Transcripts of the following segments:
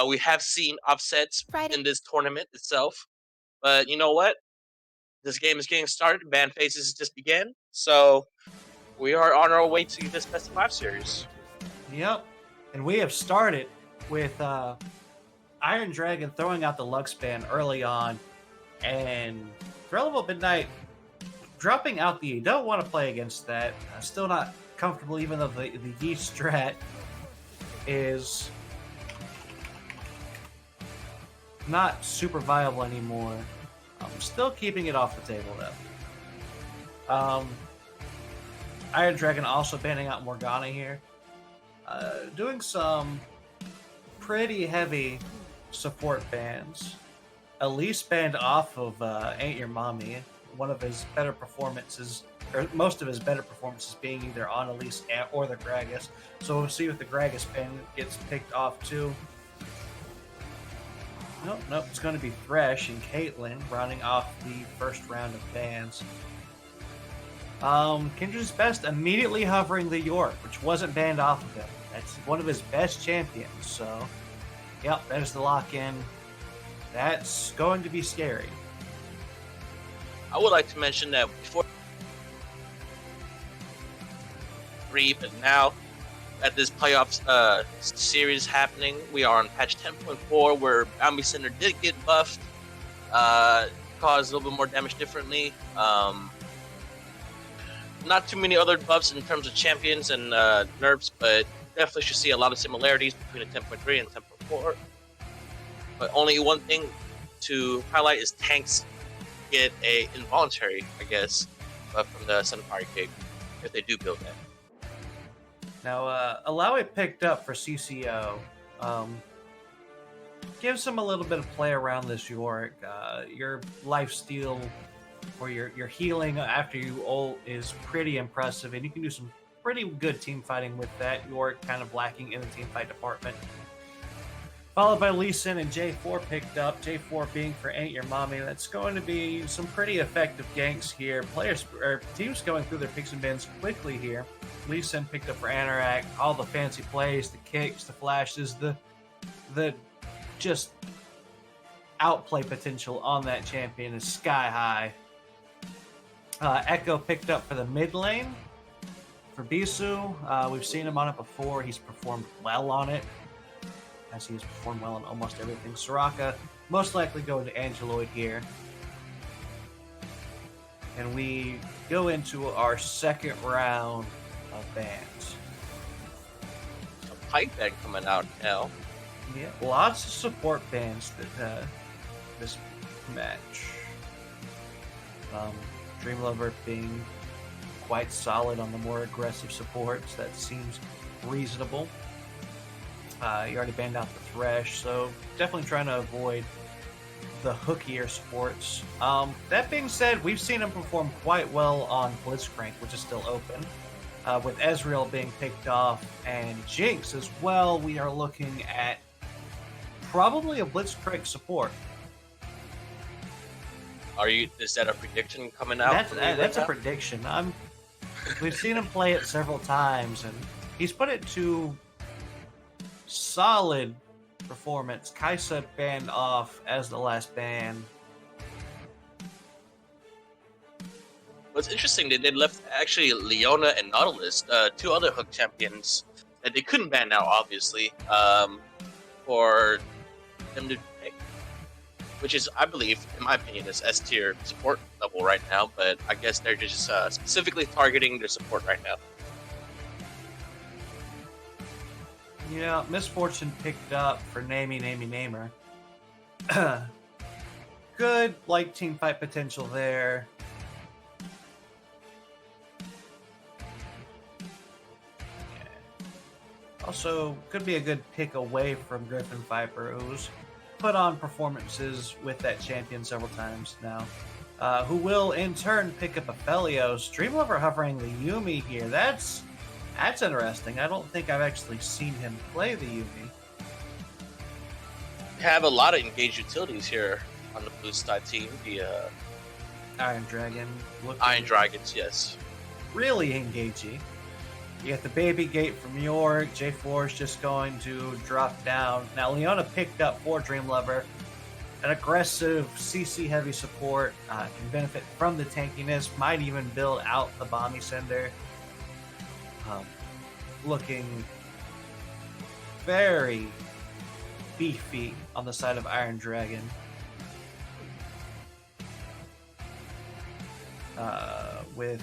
We have seen upsets Friday. in this tournament itself, but you know what? This game is getting started. Band phases just began, so we are on our way to this best of five series. Yep. And we have started with Iron Dragon throwing out the Lux Band early on, and Thrillable Midnight dropping out the. Don't want to play against that. Still not comfortable, even though the Yi strat is not super viable anymore. I'm still keeping it off the table though. Iron Dragon also banning out Morgana here. Doing some pretty heavy support bans. Elise banned off of Ain't Your Mommy. One of his better performances, or most of his better performances, being either on Elise or the Gragas. So we'll see if the Gragas ban gets picked off too. Nope, it's going to be Thresh and Caitlyn rounding off the first round of bans. Kindred's Best immediately hovering the York, which wasn't banned off of him. That's one of his best champions, so yep, there's the lock-in. That's going to be scary. I would like to mention that before but now at this playoffs series happening, we are on patch 10.4 where Bounty Center did get buffed, caused a little bit more damage differently. Not too many other buffs in terms of champions and nerfs, but definitely should see a lot of similarities between a 10.3 and 10.4. But only one thing to highlight is tanks get a involuntary, I guess, buff from the Sunfire Kick if they do build that. Now, allow it picked up for CCO. Gives him a little bit of play around this Yorick. Your lifesteal or your healing after you ult is pretty impressive, and you can do some pretty good team fighting with that. Yorick kind of lacking in the team fight department. Followed by Lee Sin and J4 picked up. J4 being for Ain't Your Mommy. That's going to be some pretty effective ganks here. Players or teams going through their picks and bans quickly here. Lee Sin picked up for Anorak. All the fancy plays, the kicks, the flashes, the just outplay potential on that champion is sky high. Echo picked up for the mid lane for Bisu. We've seen him on it before. He's performed well on it, as he has performed well on almost everything. Soraka most likely going to Angeloid here. And we go into our second round of bans. A pipe band coming out now. Yeah, lots of support bans that this match. Dream Lover being quite solid on the more aggressive supports. That seems reasonable. You already banned out the Thresh, so definitely trying to avoid the hookier sports. That being said, we've seen him perform quite well on Blitzcrank, which is still open. With Ezreal being picked off and Jinx as well, we are looking at probably a Blitzcrank support. Is that a prediction coming out? That's a prediction. We've seen him play it several times, and he's put it to solid performance. Kaisa banned off as the last ban. What's interesting, they left actually Leona and Nautilus, two other hook champions that they couldn't ban now, obviously, for them to pick. Which is, I believe, in my opinion, is S tier support level right now, but I guess they're just specifically targeting their support right now. Yeah, Misfortune picked up for Namer. Good, like, team fight potential there. Also, could be a good pick away from Griffin Viper, who's put on performances with that champion several times now. Who will, in turn, pick up Aphelios. Dreamlover hovering the Yuumi here. That's interesting. I don't think I've actually seen him play the Yuumi. We have a lot of engaged utilities here on the blue side team. The Iron Dragon. Iron Dragons, yes. Really engaging. You get the Baby Gate from York. J4 is just going to drop down. Now, Leona picked up for Dream Lover. An aggressive CC heavy support can benefit from the tankiness, might even build out the Bomby Sender. Looking very beefy on the side of Iron Dragon. With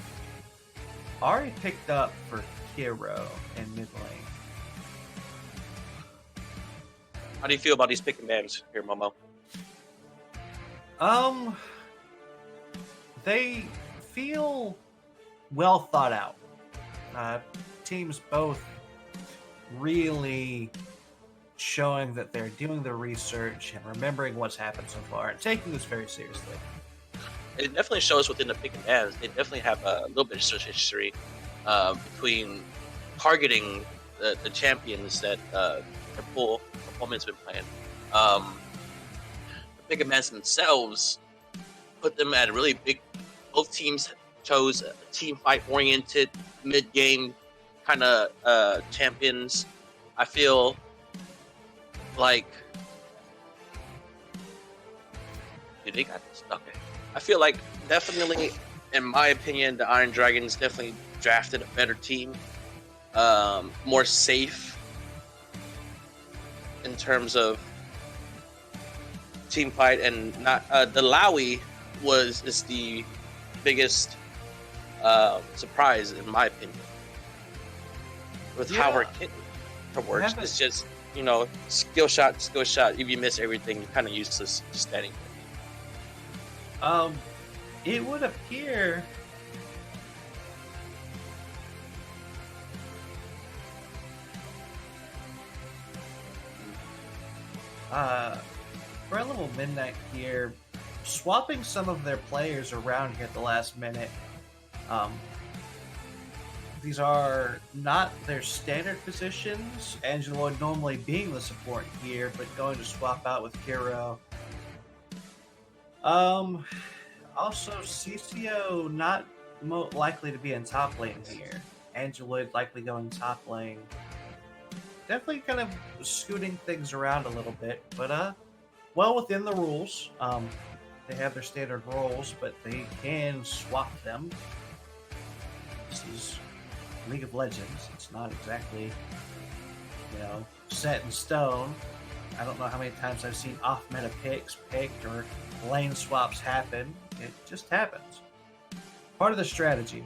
Ari picked up for Kiro in mid lane. How do you feel about these pick and bans here, Momo? They feel well thought out. Teams both really showing that they're doing the research and remembering what's happened so far and taking this very seriously. It definitely shows within the pick and bans. They definitely have a little bit of search history between targeting the champions that their pool opponent's been playing. The pick and bans themselves put them at a really big. Both teams chose a team fight oriented mid game kind of champions. I feel like they got this. Okay. I feel like definitely, in my opinion, the Iron Dragons definitely drafted a better team, more safe in terms of team fight, and not the Lowy is the biggest surprise in my opinion with how her kit works. It's just skill shot. If you miss everything, you're kind of useless just standing there. It would appear for a little midnight here, swapping some of their players around here at the last minute. These are not their standard positions. Angelo normally being the support here, but going to swap out with Kiro. Also, CCO not likely to be in top lane here. Angelo likely going top lane. Definitely kind of scooting things around a little bit, but well within the rules. They have their standard roles, but they can swap them. This is League of Legends. It's not exactly, set in stone. I don't know how many times I've seen off-meta picks picked or lane swaps happen. It just happens. Part of the strategy.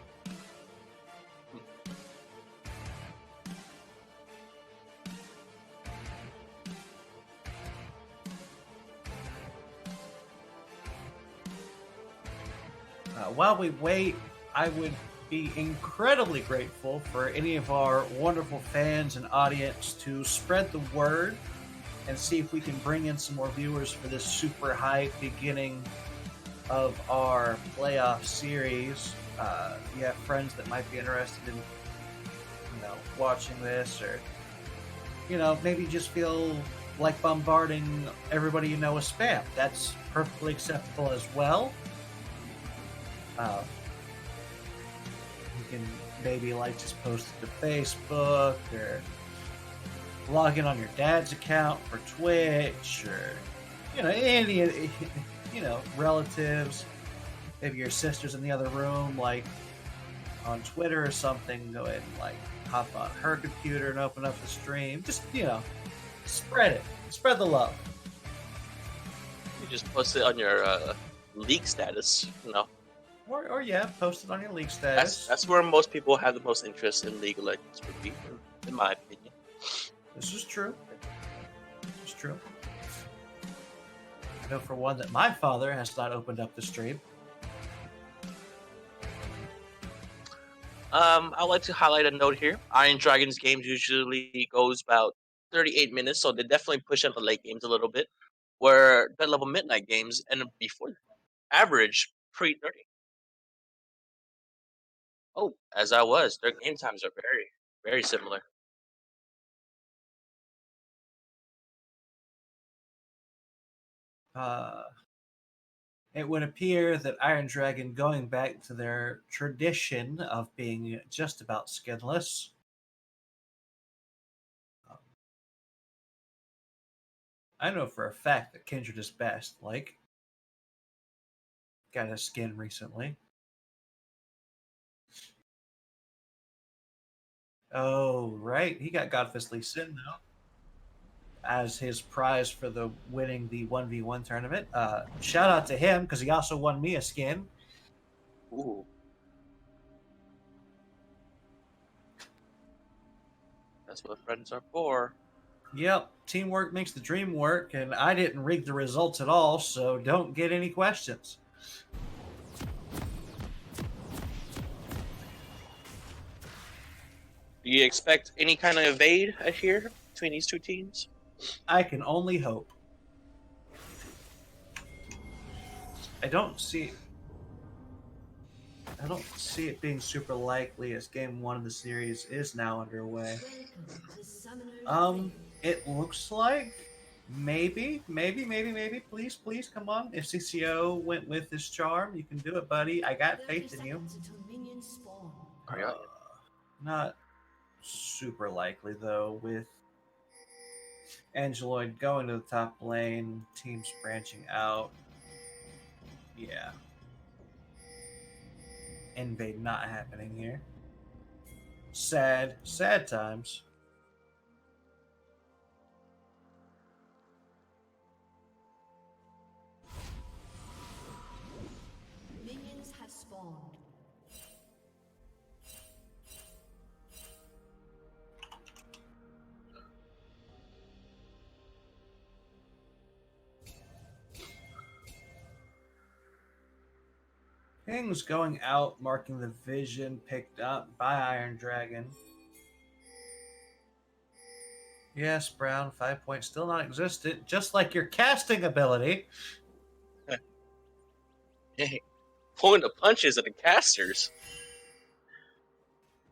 While we wait, I would be incredibly grateful for any of our wonderful fans and audience to spread the word and see if we can bring in some more viewers for this super high beginning of our playoff series. If you have friends that might be interested in, watching this, or maybe just feel like bombarding everybody you know with spam, that's perfectly acceptable as well. You can maybe just post it to Facebook, or log in on your dad's account for Twitch, or any relatives. Maybe your sister's in the other room, like on Twitter or something. Go ahead and hop on her computer and open up the stream. Just spread it, spread the love. You just post it on your league status, Or yeah, post it on your league status. That's where most people have the most interest in League of Legends, would be, in my opinion. This is true. This is true. I know for one that my father has not opened up the stream. I'd like to highlight a note here. Iron Dragons games usually goes about 38 minutes, so they definitely push out the late games a little bit. Where Red Level Midnight games and before average pre-30. Oh, as I was, their game times are very, very similar. It would appear that Iron Dragon, going back to their tradition of being just about skinless, I know for a fact that Kindred is best. Like, got a skin recently. Oh, right. He got Godfist Lee Sin, though, as his prize for the winning the 1v1 tournament. Shout out to him, because he also won me a skin. Ooh. That's what friends are for. Yep, teamwork makes the dream work, and I didn't rig the results at all, so don't get any questions. Do you expect any kind of evade here between these two teams? I can only hope. I don't see I don't see it being super likely as game one of the series is now underway. It looks like maybe, please, come on. If CCO went with his charm, you can do it, buddy. I got faith in you. Not super likely though, with Angeloid going to the top lane, teams branching out. Yeah. Invade not happening here. Sad times. Minions have spawned. King's going out, marking the vision picked up by Iron Dragon. Yes, Brown, 5 points still non existent, just like your casting ability. Hey, pulling the punches of the casters.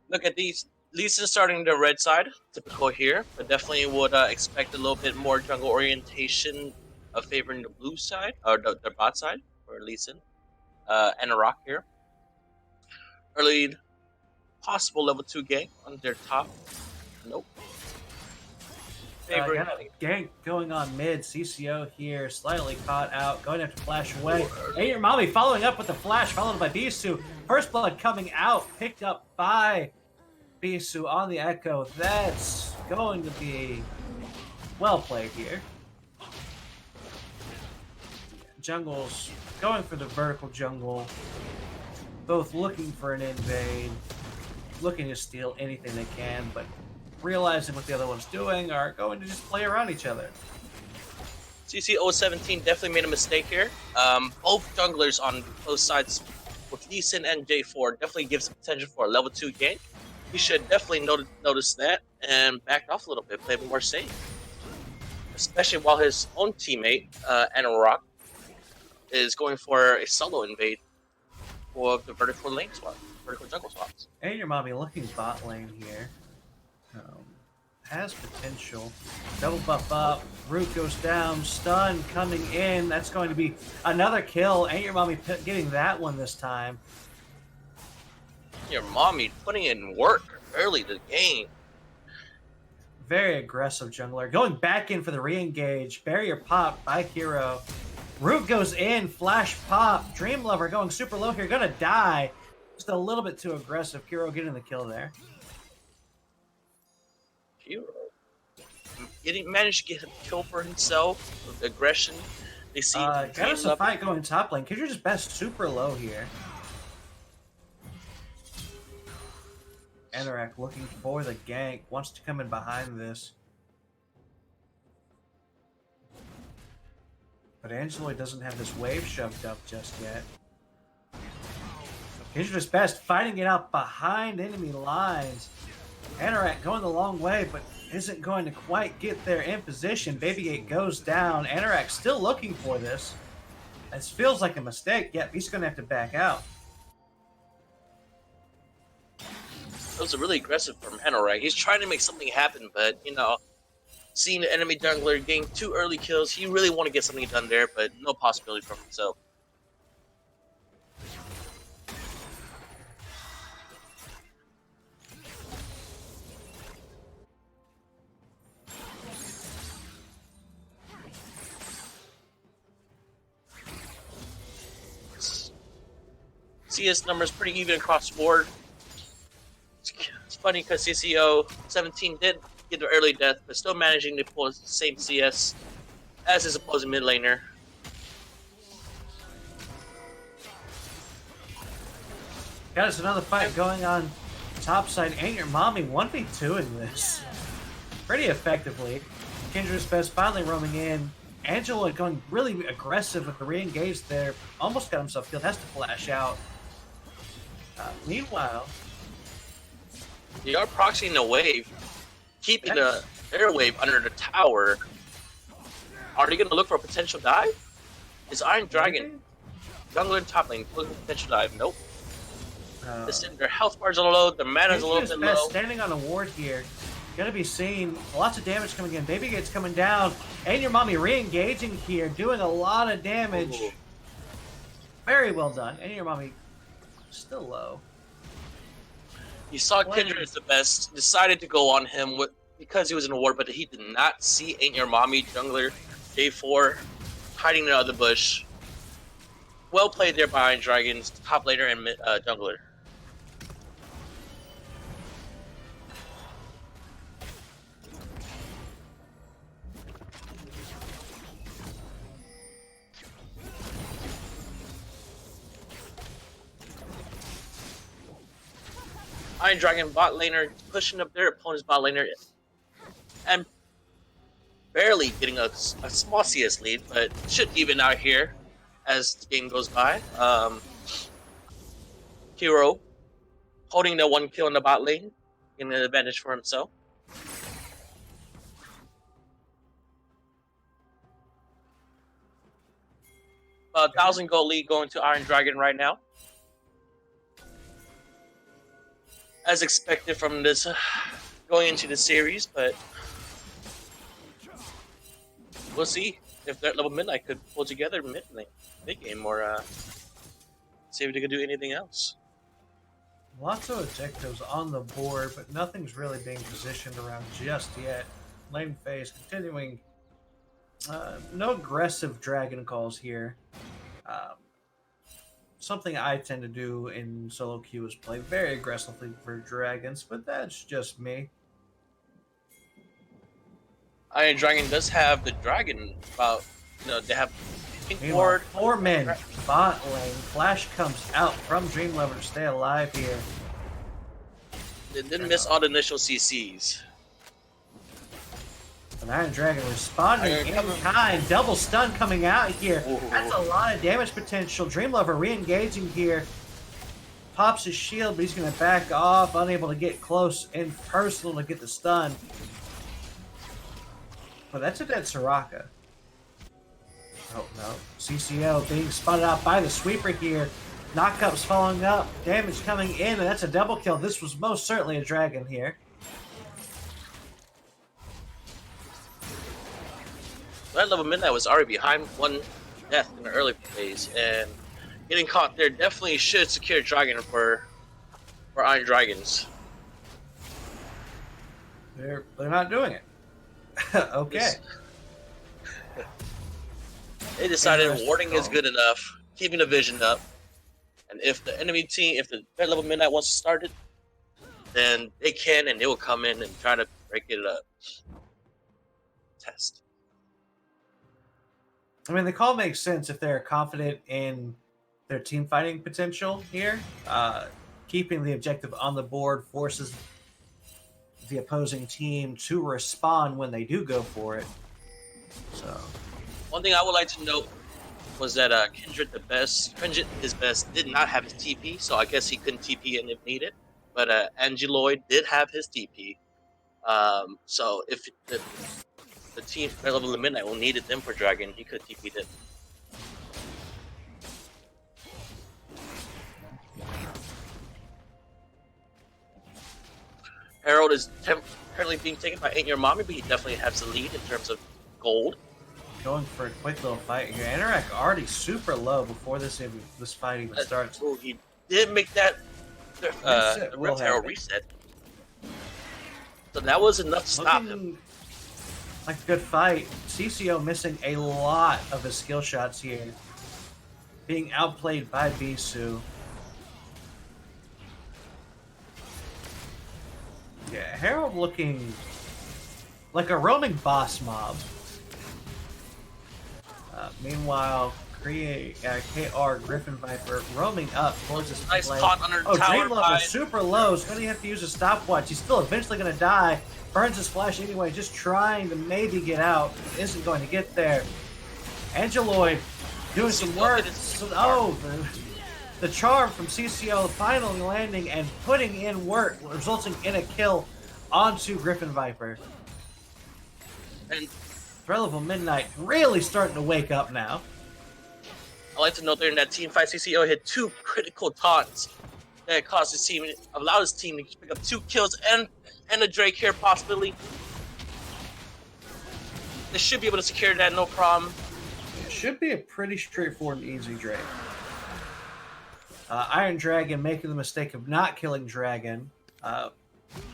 Look at these. Lee Sin starting the red side, typical here, but definitely would expect a little bit more jungle orientation of favoring the blue side, or the bot side, for Lee Sin. And a rock here. Early possible level 2 gank on their top. Nope. Favoring. Got a gank going on mid. CCO here, slightly caught out, going to have to flash away. Hey, your mommy following up with the flash, followed by Bisu. First blood coming out, picked up by Bisu on the echo. That's going to be well played here. Jungle's going for the vertical jungle, both looking for an invade, looking to steal anything they can, but realizing what the other one's doing are going to just play around each other. CC017 definitely made a mistake here. Both junglers on both sides with Lee Sin and J4 definitely gives the potential for a level 2 gank. He should definitely notice that and back off a little bit, play more safe. Especially while his own teammate, Anorak, is going for a solo invade for the vertical jungle swaps. And your mommy looking bot lane here. Has potential. Double buff up. Root goes down. Stun coming in. That's going to be another kill. And your mommy getting that one this time. Your mommy putting in work early to the game. Very aggressive jungler. Going back in for the re-engage. Barrier pop by Hero. Root goes in. Flash pop. Dream Lover going super low here. Gonna die. Just a little bit too aggressive. Hero getting the kill there. Hero managed to get a kill for himself with aggression. They see got us a fight going top lane. Kindred's best super low here. Anorak looking for the gank. Wants to come in behind this. But Angelo doesn't have this wave shoved up just yet. Kindred's best fighting it out behind enemy lines. Anorak going the long way, but isn't going to quite get there in position. Babygate goes down. Anorak still looking for this. This feels like a mistake. Yep, he's going to have to back out. That was really aggressive from Anorak. He's trying to make something happen, but, you know, seeing the enemy jungler getting 2 early kills, he really want to get something done there, but no possibility for himself. CS numbers pretty even across the board. It's funny because CCO 17 did get the early death, but still managing to pull the same CS as his opposing mid laner. Guys, another fight going on top side. Ain't Your Mommy 1v2 in this. Pretty effectively. Kendra's best finally roaming in. Angela going really aggressive with the re-engage there. Almost got himself killed. Has to flash out. Meanwhile, They are proxying the wave, keeping the airwave under the tower. Are they going to look for a potential dive? Is Iron Dragon jungler and top lane looking for a potential dive? Nope. Listen, their health bars are low, their mana's a little bit low. Standing on a ward here. Gonna be seeing lots of damage coming in. Baby Gate's coming down. And Your Mommy re-engaging here, doing a lot of damage. Ooh. Very well done. And Your Mommy still low. You saw Kindred is the best, decided to go on him because he was in a ward, but he did not see Ain't Your Mommy jungler J4 hiding in the bush. Well played there by Iron Dragons, top laner and jungler. Iron Dragon bot laner pushing up their opponent's bot laner and barely getting a small CS lead, but should even out here as the game goes by. Hero holding the one kill in the bot lane, getting an advantage for himself. A 1,000 gold lead going to Iron Dragon right now. As expected from this going into the series, but we'll see if that level midnight could pull together mid game or see if they could do anything else. Lots of objectives on the board, but nothing's really being positioned around just yet. Lane phase continuing. No aggressive dragon calls here. Something I tend to do in solo queue is play very aggressively for dragons, but that's just me. Iron Dragon does have the dragon. They have pink Meanwhile, ward. 4 men bot lane. Flash comes out from Dream Lover to stay alive here. They didn't miss all the initial CCs. An Iron Dragon responding in kind. Double stun coming out here. Ooh. That's a lot of damage potential. Dream Lover re-engaging here. Pops his shield, but he's going to back off. Unable to get close and personal to get the stun. But that's a dead Soraka. Oh no. CCO being spotted out by the sweeper here. Knockups following up. Damage coming in, and that's a double kill. This was most certainly a dragon here. That level midnight was already behind one death in the early phase, and getting caught there definitely should secure dragon for Iron Dragons. They're not doing it. Okay. They decided warding is good enough, keeping the vision up, and if the enemy team, if the red level midnight wants to start it, then they can, and they will come in and try to break it up. Test. I mean, the call makes sense if they're confident in their team fighting potential here. Keeping the objective on the board forces the opposing team to respond when they do go for it. So, one thing I would like to note was that Kindred is best, did not have his TP, so I guess he couldn't TP in if needed. But Angeloid did have his TP. So if the team at level of midnight will needed them for dragon, he could TP them. Herald is currently being taken by Ain't Your Mommy, but he definitely has the lead in terms of gold. going for a quick little fight here. Anorak already super low before this fight even starts. Oh, he did make that Herald reset. So that was enough to stop him. Like a good fight. CCO missing a lot of his skill shots here. Being outplayed by Bisu. Yeah, Harold looking like a roaming boss mob. Meanwhile, KR Griffin Viper roaming up towards his Nice lane. taunt under Oh, tower Dream Level super low. He's going to have to use a stopwatch. He's still eventually going to die. Burns his flash anyway, just trying to maybe get out. Isn't going to get there. Angeloid doing some work. Oh, the charm from CCO finally landing and putting in work, resulting in a kill onto Griffin Viper. And Threat Level Midnight really starting to wake up now. I like to note during that team fight, CCO hit 2 critical taunts that caused his team, allowed his team to pick up 2 kills and a Drake here possibly. They should be able to secure that, no problem. It should be a pretty straightforward and easy Drake. Iron Dragon making the mistake of not killing Dragon,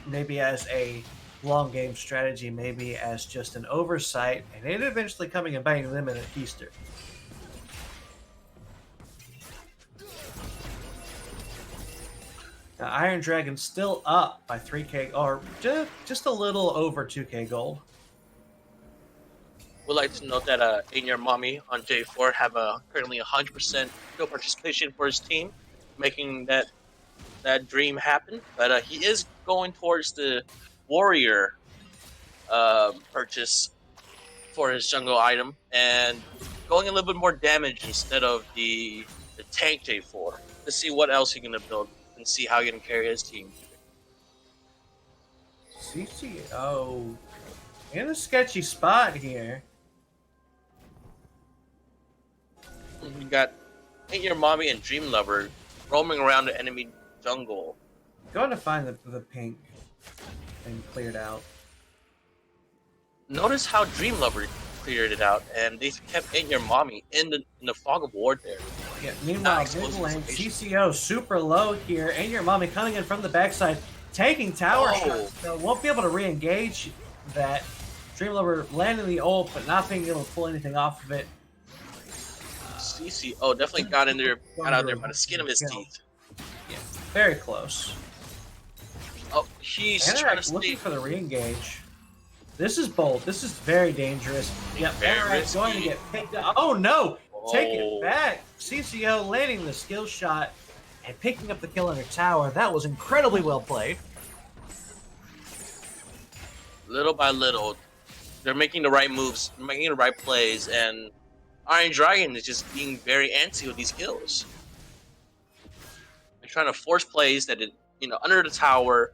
maybe as a long game strategy, maybe as just an oversight, and it eventually coming and biting them in a keister. Now, Iron Dragon still up by 3k, or just a little over 2k gold. Would like to note that In Your Mommy on J4 have currently 100% skill participation for his team, making that dream happen. But he is going towards the warrior purchase for his jungle item and going a little bit more damage instead of the tank J4 to see what else he's gonna build and see how he can carry his team. CCO in a sketchy spot here. We got Ain't Your Mommy and Dream Lover roaming around the enemy jungle. Going to find the pink and cleared out. Notice how Dream Lover cleared it out, and they kept Ain't Your Mommy in the fog of war there. Yeah, meanwhile, mid lane, CCO super low here. Ain't Your Mommy coming in from the backside, taking tower shots. So won't be able to re-engage that. Dream Lover landing the ult, but not being able to pull anything off of it. CCO definitely got in there, got out there by the skin of his teeth. Yeah, very close. Oh, he's Anorak trying to looking stay. for the re-engage. This is bold. This is very dangerous. Yep, Anorak going to get picked up. Oh no! Take it back. CCO landing the skill shot and picking up the kill under tower. That was incredibly well played. Little by little, they're making the right moves, making the right plays, and Iron Dragon is just being very antsy with these kills. They're trying to force plays that, under the tower.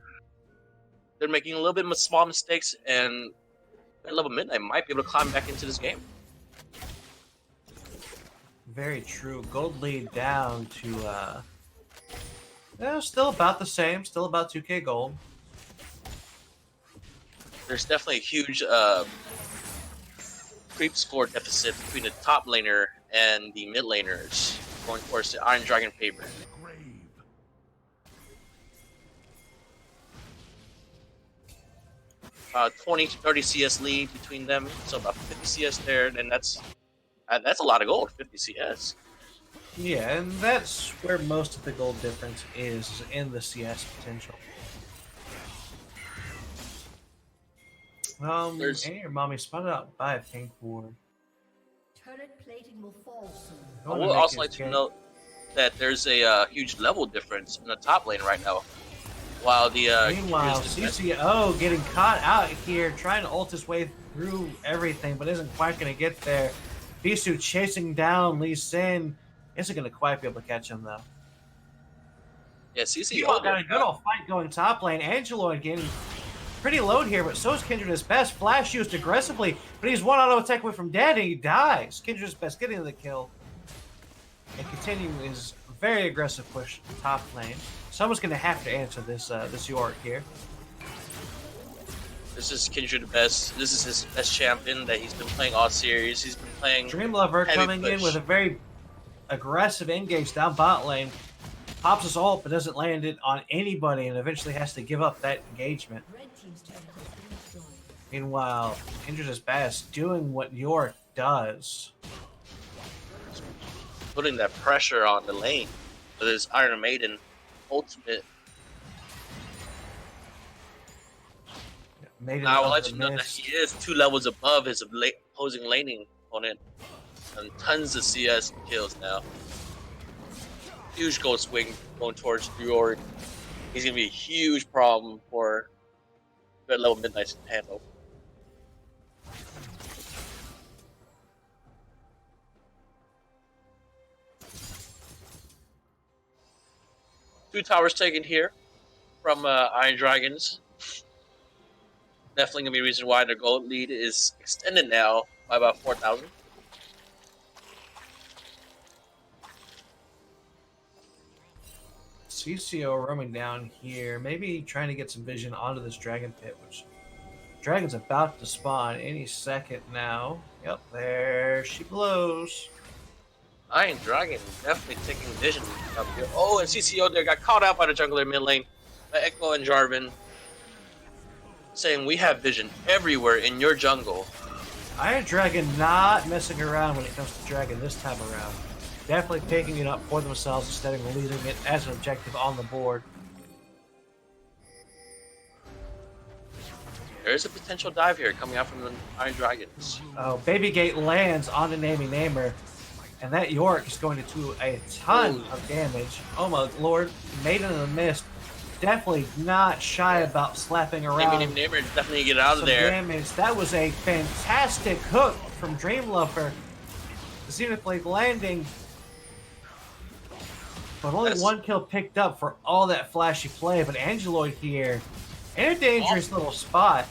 They're making a little bit of small mistakes, and at level Midnight might be able to climb back into this game. Very true. Gold lead down to, still about the same. Still about 2k gold. There's definitely a huge creep score deficit between the top laner and the mid laners going towards the Iron Dragon favor. 20 to 30 CS lead between them, so about 50 CS there, and that's a lot of gold, 50 CS. Yeah, and that's where most of the gold difference is in the CS potential. Ain't Your Mommy spun out by a pink ward. Turret plating will fall soon. I would also like to note that there's a huge level difference in the top lane right now. While the meanwhile, CCO getting caught out here, trying to ult his way through everything, but isn't quite going to get there. Bisu chasing down Lee Sin, isn't going to quite be able to catch him though. Yeah, CCO got a good old fight going top lane. Angeloid getting pretty low here, but so is Kindred his best. Flash used aggressively, but he's one auto attack away from dead, and he dies. Kindred's best getting the kill and continuing his very aggressive push top lane. Someone's going to have to answer this this Yorick here. This is Kindred the best. This is his best champion that he's been playing all series. He's been playing Dream Lover coming push. in with a very aggressive engage down bot lane. Pops his ult, but doesn't land it on anybody, and eventually has to give up that engagement. Red team's turret has been destroyed. Meanwhile, Kindred is best doing what Yorick does. Putting that pressure on the lane with his Iron Maiden ultimate. Maiden Now I will of let the you know that Mist. he is 2 levels above his opposing laning opponent, and tons of CS kills now. Huge goal swing going towards Yorick. He's gonna be a huge problem for red level Midnight to handle. Two towers taken here from Iron Dragons. Definitely gonna be a reason why their gold lead is extended now by about 4,000. CCO roaming down here, maybe trying to get some vision onto this dragon pit, which dragon's about to spawn any second now. Yep, there she blows. Iron Dragon definitely taking vision up here. Oh, and CCO there got caught out by the jungler mid lane by Echo and Jarvan, saying we have vision everywhere in your jungle. Iron Dragon not messing around when it comes to dragon this time around. Definitely taking it up for themselves instead of leaving it as an objective on the board. There is a potential dive here coming out from the Iron Dragons. Oh, Baby Gate lands on the Namey Namer, and that York is going to do a ton of damage. Oh my lord, Maiden of the Mist definitely not shy about slapping around. Neighbor definitely get out of some there. damage. That was a fantastic hook from Dreamlover. Zenith Blade landing, but only one kill picked up for all that flashy play. But Angeloid here in a dangerous little spot.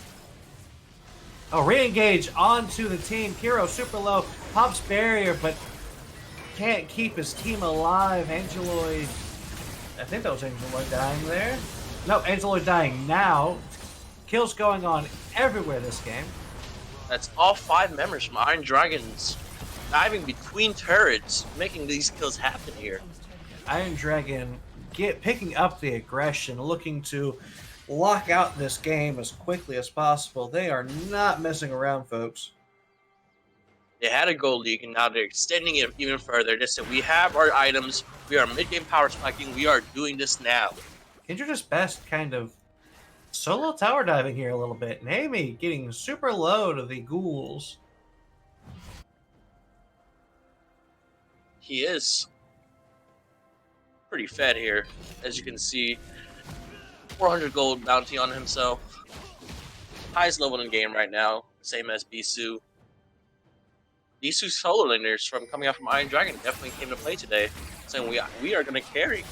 Oh, re-engage onto the team. Kiro super low, pops barrier, but can't keep his team alive. Angeloid, I think that was Angeloid dying there. No, Angeloid dying now. Kills going on everywhere this game. That's all 5 members from Iron Dragons diving between turrets, making these kills happen here. Iron Dragon picking up the aggression, looking to lock out this game as quickly as possible. They are not messing around, folks. They had a gold league, and now they're extending it even further. They said, we have our items, we are mid-game power spiking, we are doing this now. Kindra's best kind of solo tower diving here a little bit. Naomi getting super low to the ghouls. He is pretty fed here, as you can see. 400 gold bounty on himself. Highest level in the game right now, same as Bisu. These two solo laners from coming out from Iron Dragon definitely came to play today, saying we are going to carry.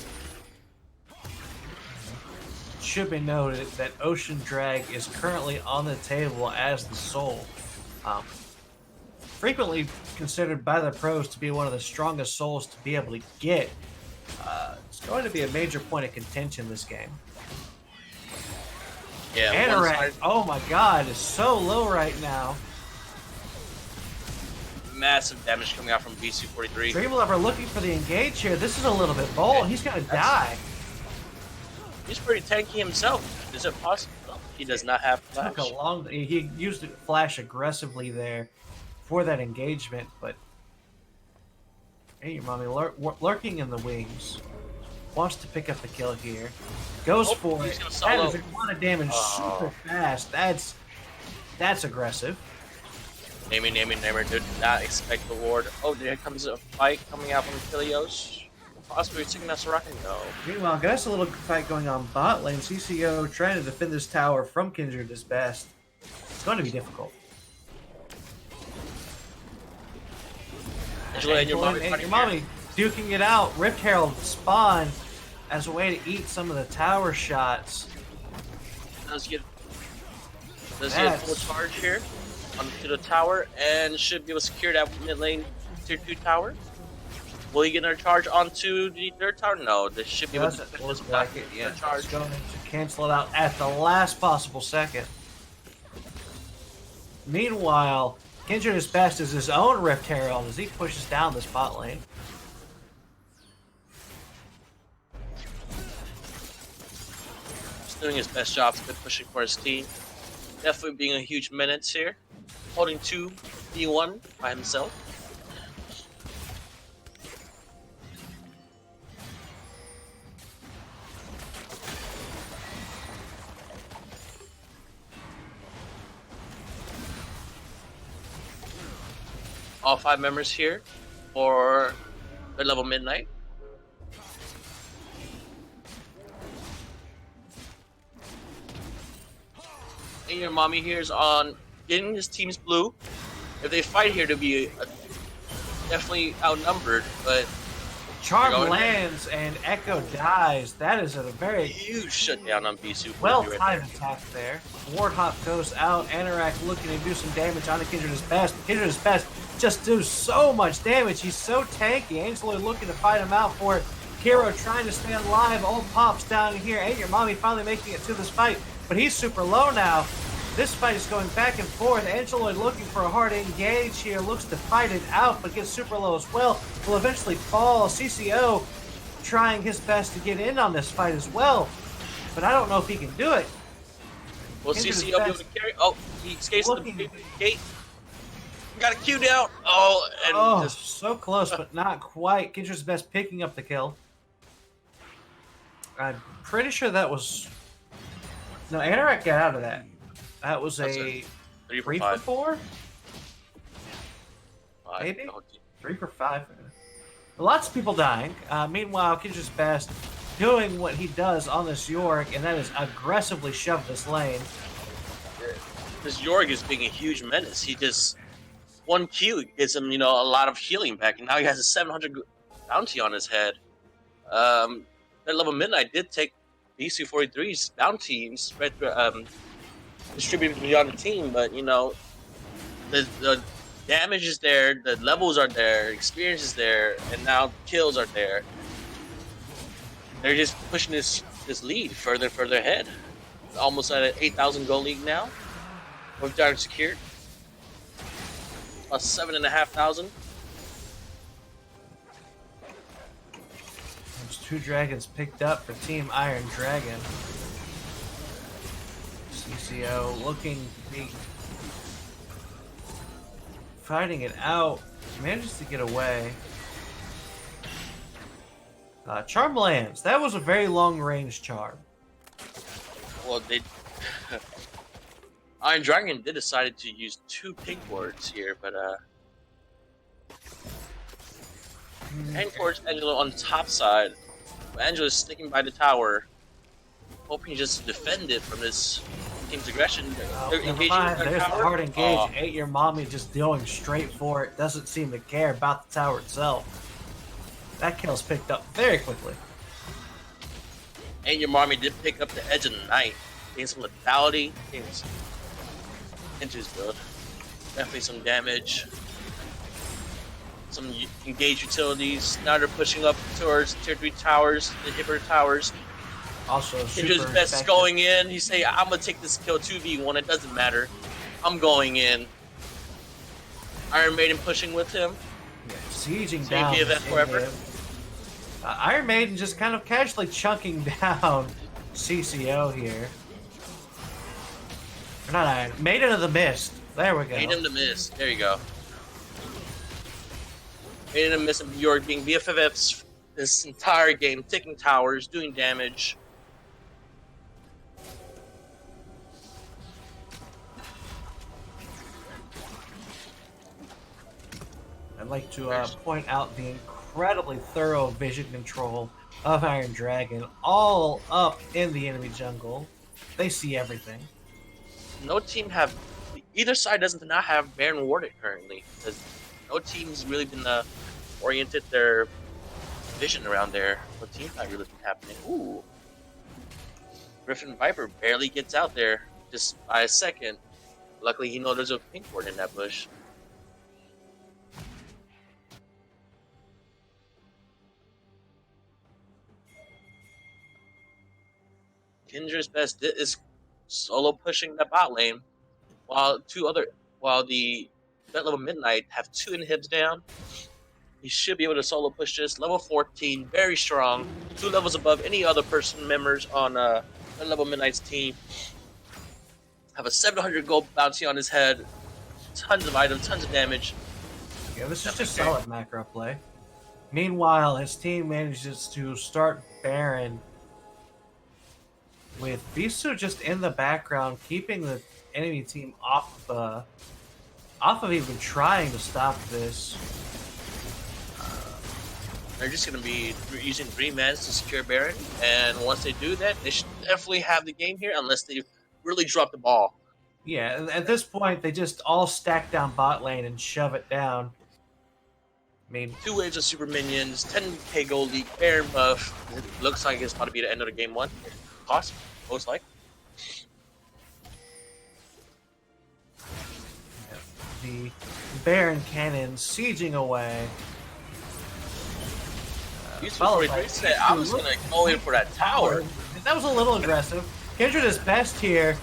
Should be noted that Ocean Drag is currently on the table as the soul. Frequently considered by the pros to be one of the strongest souls to be able to get. It's going to be a major point of contention this game. Yeah, Anorak, oh my god, is so low right now. Massive damage coming out from BC43. Dreamlover looking for the engage here. This is a little bit bold. He's going to die. He's pretty tanky himself. Is it possible? No, he does not have flash. Took a long. He used flash aggressively there for that engagement, but hey, your mommy lurking in the wings. Wants to pick up the kill here. Goes for it. That is a lot of damage super fast. That's aggressive. Naming, did not expect the ward. Oh, there comes a fight coming out from Philios. Possibly taking out Soraka? No. Meanwhile, got a little fight going on bot lane. CCO trying to defend this tower from Kindred his best. It's going to be difficult. Angela and your mommy duking it out. Rift Herald spawn as a way to eat some of the tower shots. Does get a full charge here onto the tower and should be able to secure that mid lane tier 2 tower. Will he get another charge onto the third tower? No, this should be able to charge. Going to cancel it out at the last possible second. Meanwhile, Kindred is best as his own Rift Herald as he pushes down this bot lane. He's doing his best job, good pushing for his team. Definitely being a huge menace here. Holding 2v1 by himself. all 5 members here for Red Level Midnight. And your mommy here is on getting his team's blue. If they fight here, to be definitely outnumbered, but Charm going lands and Echo dies. That is a very huge shutdown on Bisu. well-timed attack there. Warthog goes out. Anorak looking to do some damage on the Kindred's best. Kindred's best just do so much damage. He's so tanky. Angelo looking to fight him out for it. Hero trying to stay alive. Old Pops down here. And your mommy finally making it to this fight. But he's super low now. This fight is going back and forth. Angeloid looking for a hard engage here. Looks to fight it out, but gets super low as well. Will eventually fall. CCO trying his best to get in on this fight as well. But I don't know if he can do it. Will CCO be able to carry? Oh, he escapes the gate. Got a Q down. Oh, and just so close, but not quite. Kindred's best picking up the kill. I'm pretty sure that was... No, Anorak got out of that. That was a 3 for 4? Maybe? 3 for 5. Lots of people dying. Meanwhile, Kindred's best doing what he does on this Yorick, and that is aggressively shove this lane. This Yorick is being a huge menace. He just... One Q gets him, a lot of healing back, and now he has a 700 bounty on his head. That Level Midnight did take BC 43's bounty and spread distributed beyond the team, but the damage is there, the levels are there, experience is there, and now kills are there. They're just pushing this lead further and further ahead. Almost at an 8,000 goal league now, with Dark secured. Plus 7,500. There's 2 dragons picked up for Team Iron Dragon. CCO looking to be fighting it out. Manages to get away. Charm lands. That was a very long range charm. Well, they Iron Dragon did decided to use 2 pink wards here, but and towards Angelo on the top side. Angelo's sticking by the tower, hoping just to defend it from this team's aggression. They're engaging with There's the tower. hard engage. Ate your mommy just going straight for it. Doesn't seem to care about the tower itself. That kill's picked up very quickly. And your mommy did pick up the edge of the night. Getting some lethality. Into his build. Definitely some damage. Some engaged utilities. Now they're pushing up towards tier 3 towers, the inhibitor towers. Also, Kendrick's best going in. He say, I'm gonna take this kill 2v1. It doesn't matter. I'm going in. Iron Maiden pushing with him. Yeah, sieging So down. you give that forever. Iron Maiden just kind of casually chunking down CCO here. Or not Iron. Maiden of the Mist. There we go. Maiden of the Mist. There you go. Maiden of the Mist and Bjork being BFFs this entire game, taking towers, doing damage. I'd like to point out the incredibly thorough vision control of Iron Dragon, all up in the enemy jungle. They see everything. No team have, either side does not have Baron Warden currently, because no team's really been oriented their vision around there. No team fight really been happening. Ooh, Griffin Viper barely gets out there just by a second. Luckily, there's a pink ward in that bush. Kendra's best is solo pushing the bot lane, while the Vet Level Midnight have 2 inhibs down. He should be able to solo push this. Level 14, very strong, 2 levels above any other person members on Vet Level Midnight's team. Have a 700 gold bounty on his head, tons of items, tons of damage. Yeah, this is just solid macro play. Meanwhile, his team manages to start Baron with Bisu just in the background, keeping the enemy team off off of even trying to stop this. They're just going to be using Green Mans to secure Baron, and once they do that, they should definitely have the game here, unless they really drop the ball. Yeah, at this point, they just all stack down bot lane and shove it down. I mean, 2 waves of super minions, 10k gold league, Baron buff. It looks like it's about to be the end of the game one. Possible, most likely. the Baron cannon sieging away. Useful Followed 43 by said, I was Look- going to go in for that tower. That was a little aggressive. Kindred is best here,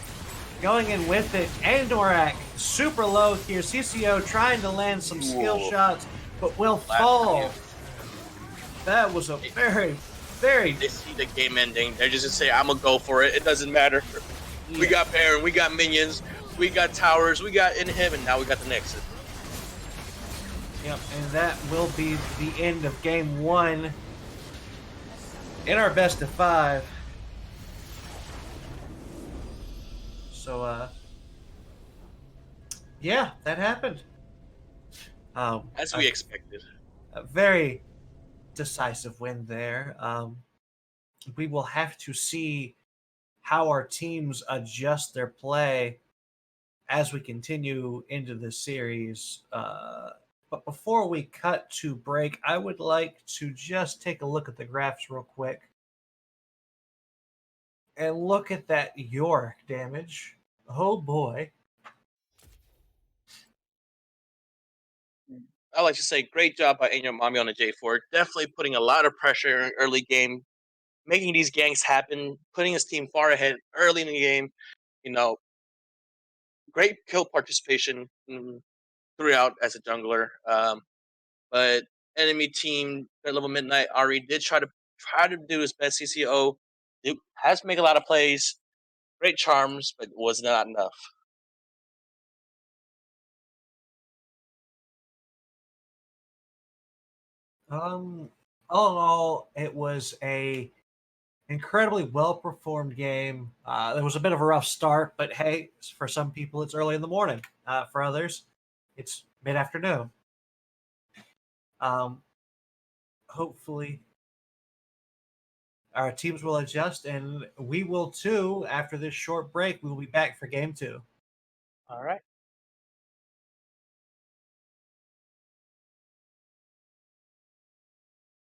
going in with it. And Norak super low here. CCO trying to land some skill Whoa. shots, but will Last fall. game. That was a very, very. They see the game ending. They're just going to say, I'm going to go for it. It doesn't matter. Yeah. We got Baron, we got minions, we got towers, we got Inhib, and now we got the Nexus. Yep, and that will be the end of game one in our best of 5. So, yeah, that happened. As we expected. A very decisive win there. We will have to see how our teams adjust their play as we continue into the series. But before we cut to break, I would like to just take a look at the graphs real quick and look at that Yorick damage. Oh boy. I like to say, great job by Angel Mami on the J4. Definitely putting a lot of pressure in early game, making these ganks happen, putting his team far ahead early in the game. You know, great kill participation throughout as a jungler. But enemy team, Red Level Midnight, Ari did try to do his best. CCO has to make a lot of plays, great charms, but was not enough. All in all, it was a incredibly well performed game. There was a bit of a rough start, but hey, for some people it's early in the morning. For others, it's mid afternoon. Hopefully, our teams will adjust, and we will too. After this short break, we will be back for game 2. All right.